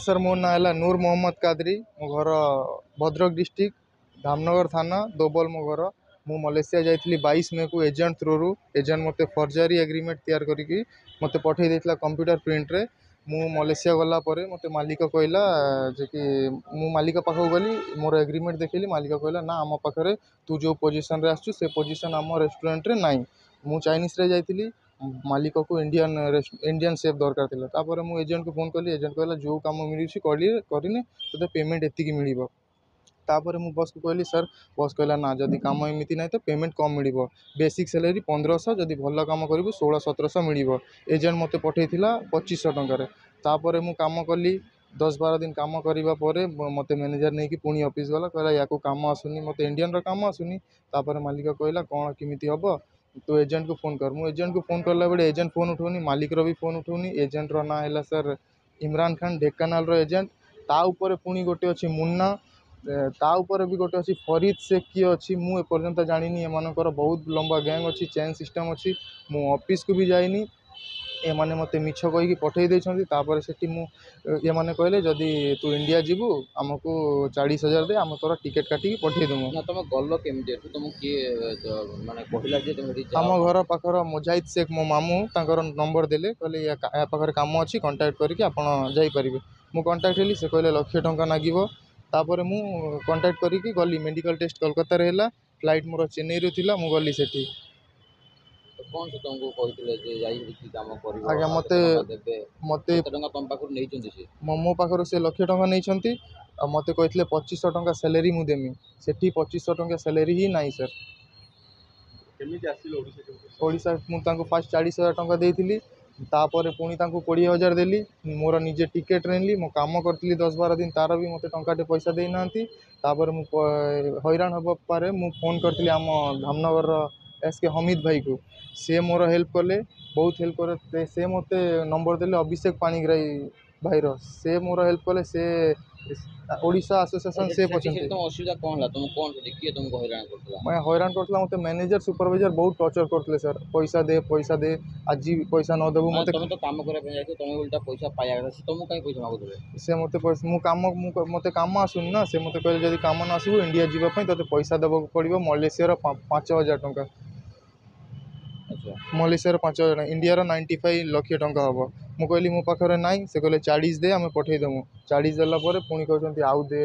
Sir मो ना है नूर मोहम्मद कादरी मो घर भद्रक डिस्ट्रिक्ट धामनगर थाना दोबल मो घर मु मलेसिया जाइली 22 मे को एजेंट थ्रू एजेंट मते फर्जरी एग्रीमेंट तैयार करिकी मते पठे देथिला कंप्यूटर प्रिंट रे मु मलेसिया गला परे मते मालिक कहला जे कि मु मालिक पाखो गली मोर एग्रीमेंट देखली मालिक कहला ना आम पाखरे तू जो पोजीशन रे आसछु से पोजीशन आम रेस्टोरेंट रे नाही मु चाइनीज रे जाइली मालिक को इंडियन सेफ दरकार थिला तापर मु एजेंट को फोन कली एजेंट कहला जो काम मिलुछि करिने तते पेमेंट एतिकी मिलिबो तापर मु बस को कहली सर बस कहला ना जदि काम एमिति नाही तो पेमेंट कम मिलिबो बेसिक सैलरी 1500 जदि भल काम करिवो 1600-1700 मिलिबो एजेंट मते पठेइथिला 2500 टंका रे तापर मु काम कली 10-12 दिन काम करिबा परे मते मैनेजर नै कि पुनी ऑफिस गला कहला याको काम आसुनी मते इंडियन रो काम आसुनी तापर मालिक कहला कोन किमिति हबो तो एजेंट को फोन कर मु एजेंट को फोन करला बेले एजेंट फोन उठौनी मालिक रो भी फोन उठौनी एजेंट रो ना हैला सर इमरान खान ढेकानाल रो एजेंट ता ऊपर पुनी गोटे अछि मुन्ना ता ऊपर भी गोटे अछि फरीद शेख किए अछि मु ए पर्यंत जानिनी एमानकर बहुत लंबा गैंग अछि चेन सिस्टम अछि मु ऑफिस को भी जाइनी ए माने मते मिछ कहि कि पठेइ दैछन्ती तापर सेठी मु ए माने कहले जदि तू इंडिया जीवु हमको 40,000 दे हम तोरा टिकट काटी पठेइ दमु ना तुम गल्लो केमती तुम किए माने कहिला जे तुम हेठी आम घर पाखर मुजाहिद शेख मो मामू तांकर नंबर देले कहले या पाखर काम अछि कांटेक्ट करिके आपण जाई परिबे मु कांटेक्ट हेली से कहले 1,00,000 टंका नागिबो तापर मु कांटेक्ट करिके गली मेडिकल टेस्ट कोलकाता रे हैला फ्लाइट मोर चेन्नई रे थिला मु गली सेठी तो कौन से तुमको कहितले जे जाई कि काम करिवो आज्ञा मते मते टंका तुम पाखर नै चंदी से मो पाखर से 1,00,000 टंका नै छंती आ मते कहथिले 2500 टंका सैलरी मु देमी सेठी 2500 टंका सैलरी ही नाही सर केमिति आसिल ओडिशा मु तांको फास्ट 40,000 टंका देइथिली तापर पुणी तांको 20,000 देली मोर निजे टिकेट रेनली मो काम करथिली 10-12 दिन तार भी मते टंकाटे पैसा देई नांती तापर मु हैरान हब पारे मु फोन करथिली आम धामनगर एस के हमीद भाई को से मोर हेल्प कले बहुत हेल्प करे से मते नंबर देले अभिषेक पाणीग्राही भाईर से मोर हेल्प कले से ओडिशा एसोसिएशन से पछंती तुम असुविधा कोन ला तुम कोन से किए तुमको हैरान करथला मैं हैरान करथला मते मैनेजर सुपरवाइजर बहुत टॉर्चर करथले सर पैसा दे आज पैसा न देबू मते तुम तो काम करे पे जाय तुम उल्टा पैसा पाया से तुम काई पैसा मागो देबे से मते पैसा मु काम मते काम आसुन ना से मते कहले जदी काम न आसीबो इंडिया जीवा पई तते पैसा देबो पड़िबो मलेशिया रो 5,000 टंका अच्छा मलेशिया रो 5,000 इंडिया रो 95 लाख टंका हबो मु कहली मो पाखरे नाही से कहले 40 दे हम पठेइ देमु 40 देला परे पुनी कहचंती आउ दे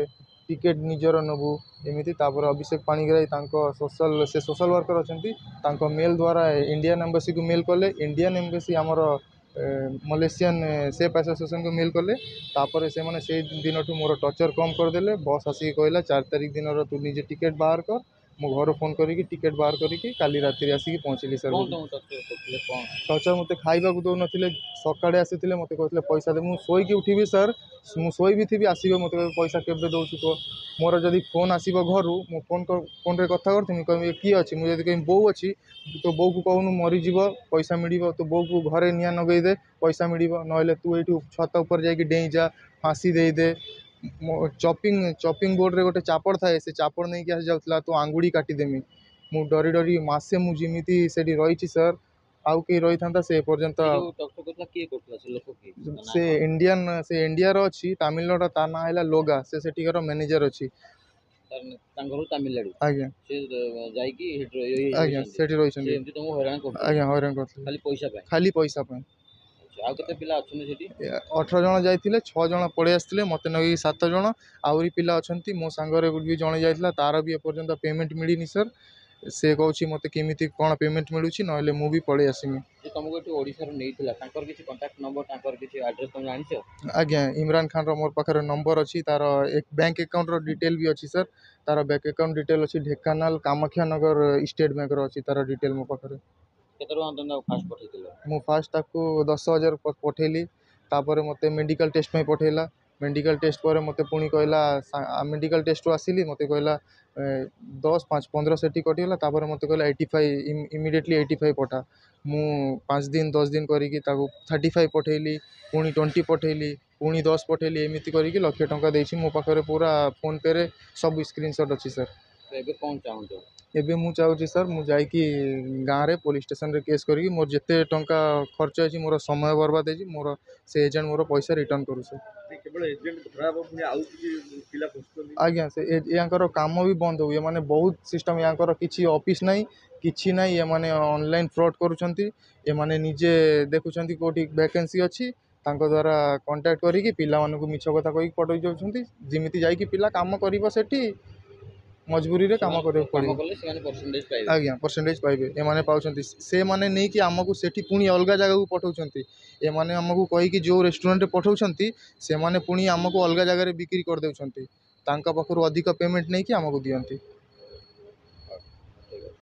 टिकेट निजर नबु एमिति तापर अभिषेक पाणीग्राही तांको सोशल वर्कर अछंती तांको मेल द्वारा इंडियन एम्बेसी को मेल कले इंडियन एम्बेसी हमर मलेशियन सेफ एसोसिएशन को मेल कले तापर से माने से दिनठू मोर टॉर्चर कम कर देले बस आसी कहला 4 तारिख दिन रो तू निजे टिकेट बाहर कर मो घर फोन करिकी टिकेट बाहर करिकी काली राति आसिकी पहुँचली सर टॉर्चर मते खाइबा को दो नथिले सकाळे आसीथिले मते कहथिले पैसा दे मु सोई की उठीबी सर मु सोई भी थी आसीबे मते पैसा केबे दउछु तो मोर जदी फोन आसीबो घरु मु फोन रे कथा करथिमी कहबी की अछि मु जदी कहि बौ अछि तो बौ को कहनु मरि जीवो पैसा मिलिबो तो बौ को घरे निया नगई दे पैसा मिलिबो नहले तू एठू छत ऊपर जाई कि डेई जा फांसी देई दे चॉपिंग बोर्ड रे गोटे चापड़ थाए से चापड़ नहीं कि आस जाउतला तो आंगुड़ी काटी देमी मु डरी डरी मासे मु जिमिति सेठी रहिछि सर आउ के रही थांता से पर्यंत से इंडिया रो अछि तमिलनाडु ता ना हैला लोगा से सेठीकर मैनेजर अछि तमिलनाडु आज्ञा से जाई कि आज्ञा सेठी रही छथि एमती तुमको हैरान कर आज्ञा हैरान करथि खाली पैसा पे आ केते पिला अछन सेठी 18 जण जाइथिले 6 जण पळे आस्थिले मते नगी 7 जण आउरी पिला अछंती मो सांगरे भी जण जाइथिला तार भी ए पर्यंत पेमेंट मिलिनी सर से कहूँ मते केमिति कोन पेमेंट मिलुछि नहले मु भी पळे आसीमी जे तुमको एठी ओडिसा रो नैथिला तांकर किछि कांटेक्ट नंबर तांकर किछि एड्रेस तुम जानिछो आज्ञा इमरान खान रो मोर पाखरे नंबर अछि तार एक बैंक अकाउंट रो डिटेल भी अछि सर तार बैंक अकाउंट डिटेल अछि ढेकानाल कामाख्या नगर स्टेट बैंक रो अछि तार डिटेल मो पाखरे केते रंग तुम फास्ट पठैतिलो मु फास्ट ताकू 10,000 पठेली तापर मते मेडिकल टेस्ट में पठेला मेडिकल टेस्ट पर मते पुणी कहला मेडिकल टेस्ट आसिली मते कहला 10-5-15 सेठी कटिला तापर मते कहला 85 इमीडिएटली 85 पठा मु 5 दिन 10 दिन करिकी ताकू 35 पठेली पुणी 20 पठेली पुणी 10 पठेली एमिति करिकी 1,00,000 टंका देछि मो पाखरे पूरा फोन पे रे सब स्क्रीनशॉट अछि सर एबे कोन चाहू एबे मु चाहूची सर मु जाई कि गाँव रे पुलिस स्टेशन रे केस करी मोर जते टंका खर्च अछि मोर समय बर्बाद अछि मोर से एजेंट मोर पैसा रिटर्न करू सर। କେବଳ ଏଜେଣ୍ଟ ଧରା ହେବ ପୁଣି ଆଉ କିଛି ପିଲା ପଶୁଛନ୍ତି। ଆଜ୍ଞା ସେ ୟାଙ୍କର କାମ ବି ବନ୍ଦ ହୁଏ ମାନେ ବହୁତ ସିଷ୍ଟମ୍ ୟାଙ୍କର କିଛି ଅଫିସ୍ ନାହିଁ କିଛି ନାହିଁ ଏମାନେ ଅନଲାଇନ୍ ଫ୍ରଡ୍ କରୁଛନ୍ତି ଏମାନେ ନିଜେ ଦେଖୁଛନ୍ତି କେଉଁଠି ଭ୍ୟାକେନ୍ସି ଅଛି ତାଙ୍କ ଦ୍ୱାରା କଣ୍ଟାକ୍ଟ କରିକି ପିଲାମାନଙ୍କୁ ମିଛ କଥା କହିକି ପଠାଇ ଦେଉଛନ୍ତି ଯେମିତି ଯାଇକି ପିଲା କାମ କରିବ ସେଠି ମଜବୁରିରେ କାମ କରିବାକୁ କାମ ପଡ଼ିବ। କଲେ ସେମାନେ ପରସେଣ୍ଟେଜ ପାଇବେ। ଆଜ୍ଞା ପରସେଣ୍ଟେଜ ପାଇବେ ଏମାନେ ପାଉଛନ୍ତି ସେମାନେ ନେଇକି ଆମକୁ ସେଠି ପୁଣି ଅଲଗା ଜାଗାକୁ ପଠାଉଛନ୍ତି ଏମାନେ ଆମକୁ କହିକି ଯେଉଁ ରେଷ୍ଟୁରାଣ୍ଟରେ ପଠାଉଛନ୍ତି ସେମାନେ ପୁଣି ଆମକୁ ଅଲଗା ଜାଗାରେ ବିକ୍ରି କରିଦେଉଛନ୍ତି ତାଙ୍କ ପାଖରୁ ଅଧିକ ପେମେଣ୍ଟ ନେଇକି ଆମକୁ ଦିଅନ୍ତି।